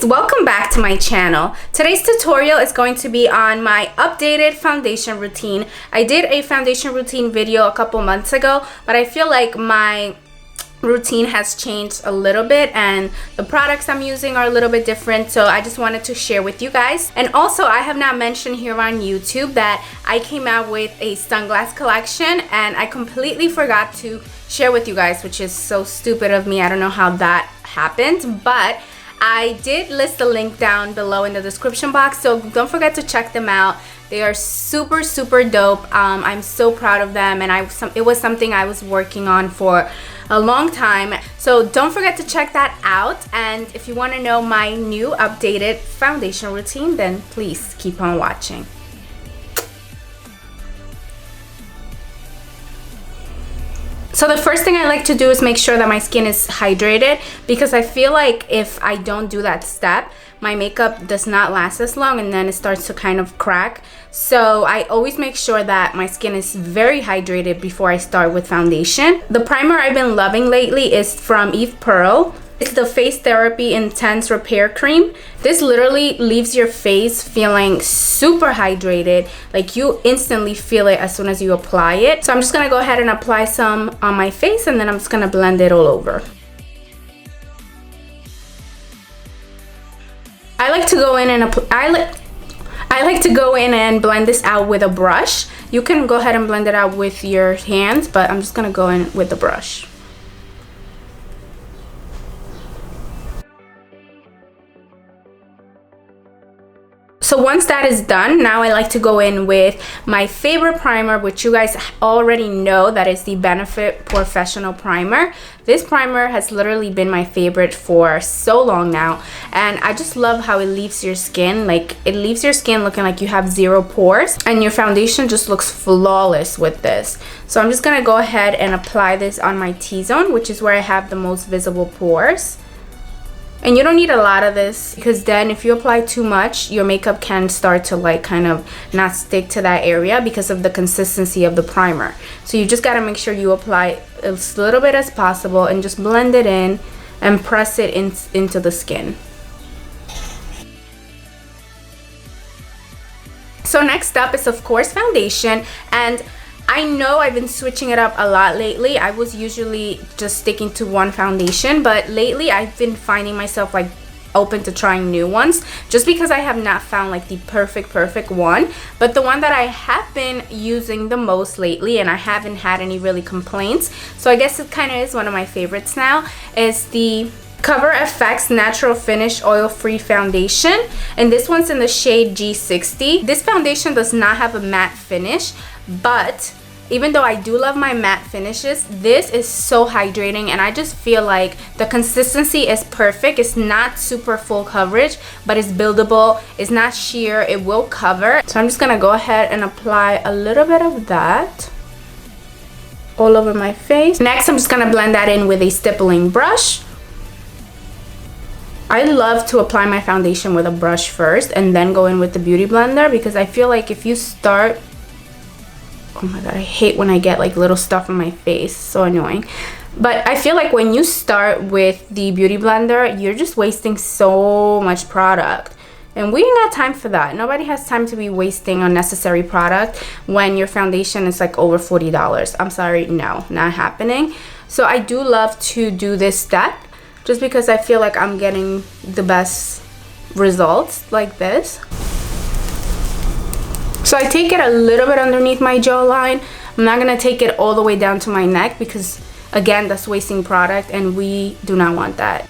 welcome back to my channel. Today's tutorial is going to be on my updated foundation routine. I did a foundation routine video a couple months ago, but I feel like my routine has changed a little bit and the products I'm using are a little bit different, so I just wanted to share with you guys. And also, I have not mentioned here on YouTube that I came out with a sunglass collection and I completely forgot to share with you guys, which is so stupid of me. I don't know how that happened, but I did list the link down below in the description box, so don't forget to check them out. They are super dope. I'm so proud of them, and it was something I was working on for a long time, so don't forget to check that out. And if you want to know my new updated foundation routine, then please keep on watching. So the first thing I like to do is make sure that my skin is hydrated, because I feel like if I don't do that step, my makeup does not last as long and then it starts to kind of crack. So I always make sure that my skin is very hydrated before I start with foundation. The primer I've been loving lately is from Eve Pearl. It's the Face Therapy Intense Repair Cream. This literally leaves your face feeling super hydrated. Like, you instantly feel it as soon as you apply it. So I'm just gonna go ahead and apply some on my face, and then I'm just gonna blend it all over. I like to go in and I like to go in and blend this out with a brush. You can go ahead and blend it out with your hands, but I'm just gonna go in with the brush. So once that is done, now I like to go in with my favorite primer, which you guys already know, that is the Benefit POREfessional primer. This primer has literally been my favorite for so long now, and I just love how it leaves your skin, like it leaves your skin looking like you have zero pores, and your foundation just looks flawless with this. So I'm just gonna go ahead and apply this on my T-zone, which is where I have the most visible pores. And you don't need a lot of this, because then if you apply too much, your makeup can start to like kind of not stick to that area because of the consistency of the primer. So you just got to make sure you apply as little bit as possible and just blend it in and press it into the skin. So next up is of course foundation, and I know I've been switching it up a lot lately. I was usually just sticking to one foundation, but lately I've been finding myself like open to trying new ones, just because I have not found like the perfect one. But the one that I have been using the most lately, and I haven't had any really complaints, so I guess it kind of is one of my favorites now, is the POREfessional Natural Finish Oil-Free Foundation, and this one's in the shade G60. This foundation does not have a matte finish, but even though I do love my matte finishes, this is so hydrating, and I just feel like the consistency is perfect. It's not super full coverage, but it's buildable. It's not sheer. It will cover. So I'm just gonna go ahead and apply a little bit of that all over my face. Next, I'm just gonna blend that in with a stippling brush. I love to apply my foundation with a brush first and then go in with the beauty blender, because I feel like if you start, oh my god, I hate when I get like little stuff on my face, so annoying. But I feel like when you start with the beauty blender, you're just wasting so much product, and we ain't got time for that. Nobody has time to be wasting unnecessary product when your foundation is like over $40. I'm sorry, no, not happening. So I do love to do this step, just because I feel like I'm getting the best results like this. So I take it a little bit underneath my jawline. I'm not gonna take it all the way down to my neck, because again, that's wasting product and we do not want that.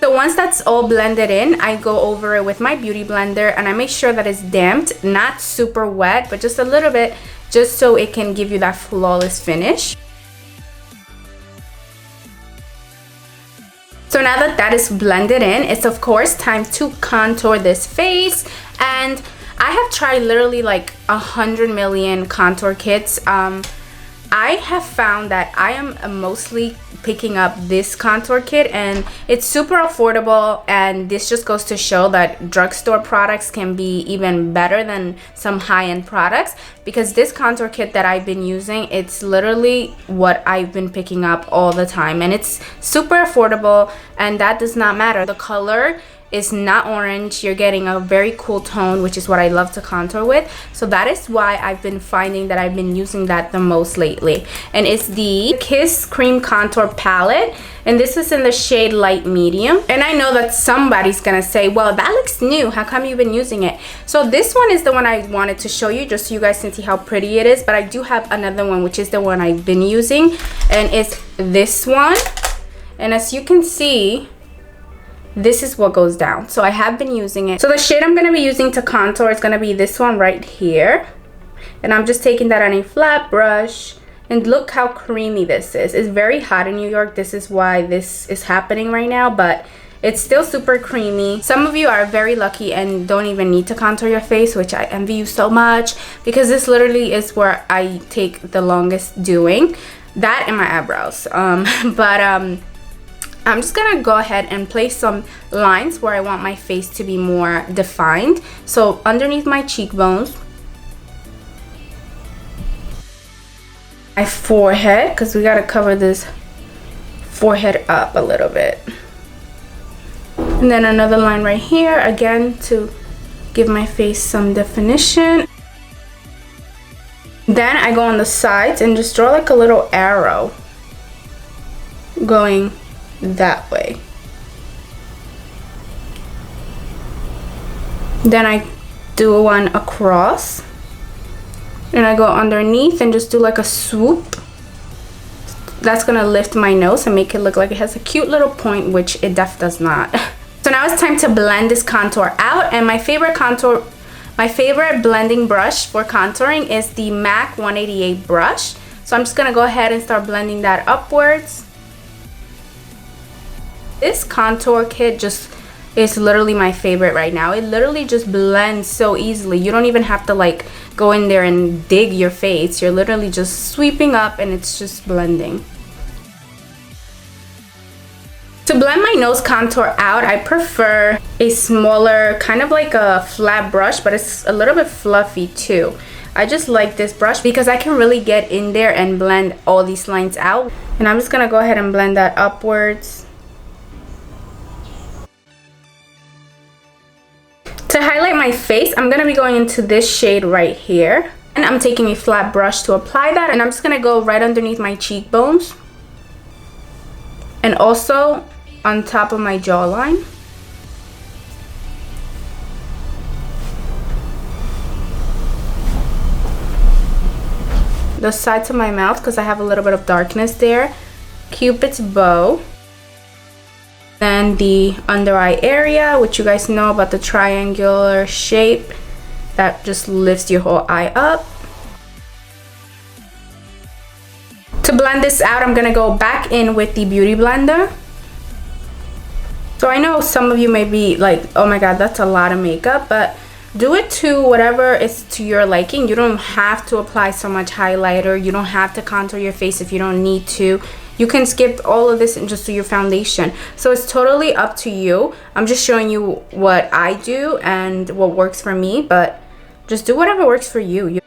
So once that's all blended in, I go over it with my beauty blender and I make sure that it's damped, not super wet, but just a little bit, just so it can give you that flawless finish. So now that that is blended in, it's of course time to contour this face, and I have tried literally like 100 million contour kits. I have found that I am mostly picking up this contour kit, and it's super affordable, and this just goes to show that drugstore products can be even better than some high-end products, because this contour kit that I've been using, it's literally what I've been picking up all the time, and it's super affordable, and that does not matter. The color It's not orange. You're getting a very cool tone, which is what I love to contour with. So that is why I've been finding that I've been using that the most lately. And it's the Kiss Cream Contour Palette. And this is in the shade Light Medium. And I know that somebody's gonna say, well, that looks new. How come you've been using it? So this one is the one I wanted to show you, just so you guys can see how pretty it is. But I do have another one, which is the one I've been using. And it's this one. And as you can see, this is what goes down. So I have been using it. So the shade I'm going to be using to contour is going to be this one right here. And I'm just taking that on a flat brush. And look how creamy this is. It's very hot in New York. This is why this is happening right now. But it's still super creamy. Some of you are very lucky and don't even need to contour your face, which I envy you so much. Because this literally is where I take the longest doing. That and my eyebrows. I'm just gonna go ahead and place some lines where I want my face to be more defined. So underneath my cheekbones, my forehead, because we gotta cover this forehead up a little bit. And then another line right here, again, to give my face some definition. Then I go on the sides and just draw like a little arrow going that way. Then I do one across and I go underneath and just do like a swoop. That's gonna lift my nose and make it look like it has a cute little point, which it does not. So now it's time to blend this contour out, and my favorite blending brush for contouring is the MAC 188 brush. So I'm just gonna go ahead and start blending that upwards. This contour kit just is literally my favorite right now. It literally just blends so easily. You don't even have to like go in there and dig your face. You're literally just sweeping up and it's just blending. To blend my nose contour out, I prefer a smaller, kind of like a flat brush, but it's a little bit fluffy too. I just like this brush because I can really get in there and blend all these lines out. And I'm just gonna go ahead and blend that upwards. To highlight my face, I'm going to be going into this shade right here. And I'm taking a flat brush to apply that. And I'm just going to go right underneath my cheekbones. And also on top of my jawline. The sides of my mouth, because I have a little bit of darkness there. Cupid's bow. Then the under eye area, which you guys know about the triangular shape that just lifts your whole eye up. To blend this out, I'm gonna go back in with the Beauty Blender. So I know some of you may be like, oh my god, that's a lot of makeup, but do it to whatever is to your liking. You don't have to apply so much highlighter. You don't have to contour your face if you don't need to. You can skip all of this and just do your foundation. So it's totally up to you. I'm just showing you what I do and what works for me, but just do whatever works for you.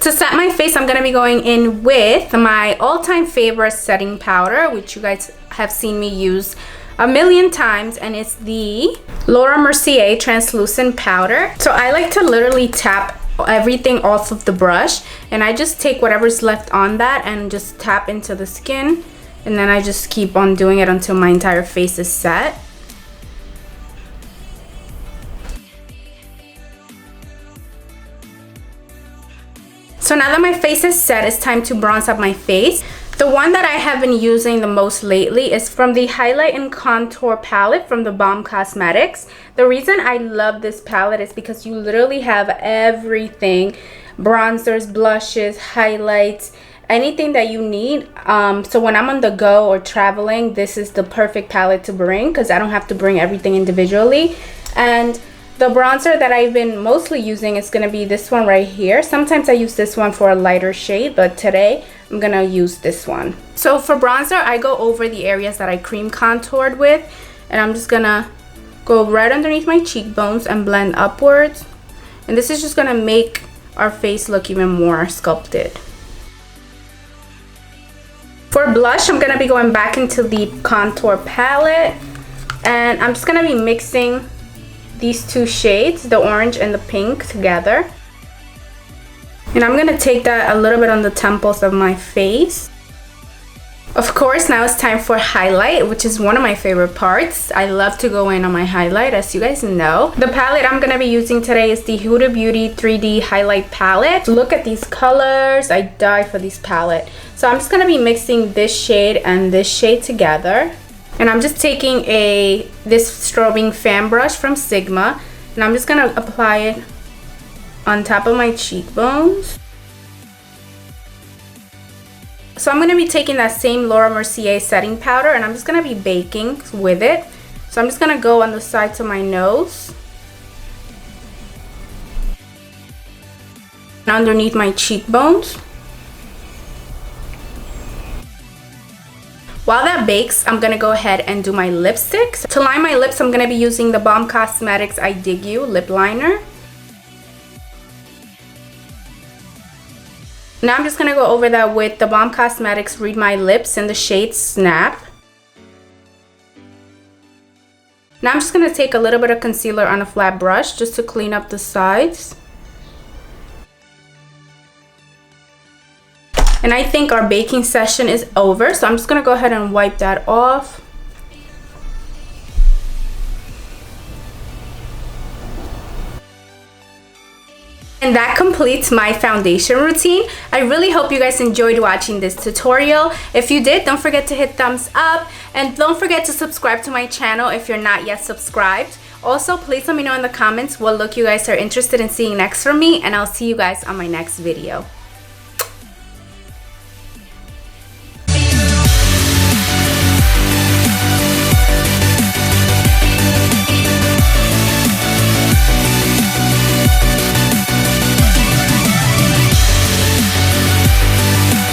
To set my face, I'm gonna be going in with my all-time favorite setting powder, which you guys have seen me use a million times, and it's the Laura Mercier translucent powder. So I like to literally tap everything off of the brush, and I just take whatever's left on that and just tap into the skin, and then I just keep on doing it until my entire face is set. So now that my face is set, it's time to bronze up my face. The one that I have been using the most lately is from the Highlight and Contour palette from TheBalm Cosmetics. The reason I love this palette is because you literally have everything. Bronzers, blushes, highlights, anything that you need. So when I'm on the go or traveling, this is the perfect palette to bring because I don't have to bring everything individually. And the bronzer that I've been mostly using is going to be this one right here. Sometimes I use this one for a lighter shade, but today I'm going to use this one. So for bronzer, I go over the areas that I cream contoured with, and I'm just going to go right underneath my cheekbones and blend upwards. And this is just going to make our face look even more sculpted. For blush, I'm going to be going back into the contour palette. And I'm just gonna be mixing these two shades, the orange and the pink, together. And I'm gonna take that a little bit on the temples of my face. Of course, now it's time for highlight, which is one of my favorite parts. I love to go in on my highlight, as you guys know. The palette I'm gonna be using today is the Huda Beauty 3D Highlight Palette. Look at these colors. I die for this palette. So I'm just gonna be mixing this shade and this shade together. And I'm just taking this strobing fan brush from Sigma, and I'm just gonna apply it on top of my cheekbones. So I'm going to be taking that same Laura Mercier setting powder, and I'm just going to be baking with it. So I'm just going to go on the sides of my nose and underneath my cheekbones. While that bakes, I'm going to go ahead and do my lipsticks. To line my lips, I'm going to be using the TheBalm Cosmetics I Dig You lip liner. Now I'm just going to go over that with the TheBalm Cosmetics Read My Lips in the shade Snap. Now I'm just going to take a little bit of concealer on a flat brush just to clean up the sides. And I think our baking session is over, so I'm just going to go ahead and wipe that off. And that completes my foundation routine. I really hope you guys enjoyed watching this tutorial. If you did, don't forget to hit thumbs up, and don't forget to subscribe to my channel if you're not yet subscribed. Also, please let me know in the comments what look you guys are interested in seeing next from me, and I'll see you guys on my next video.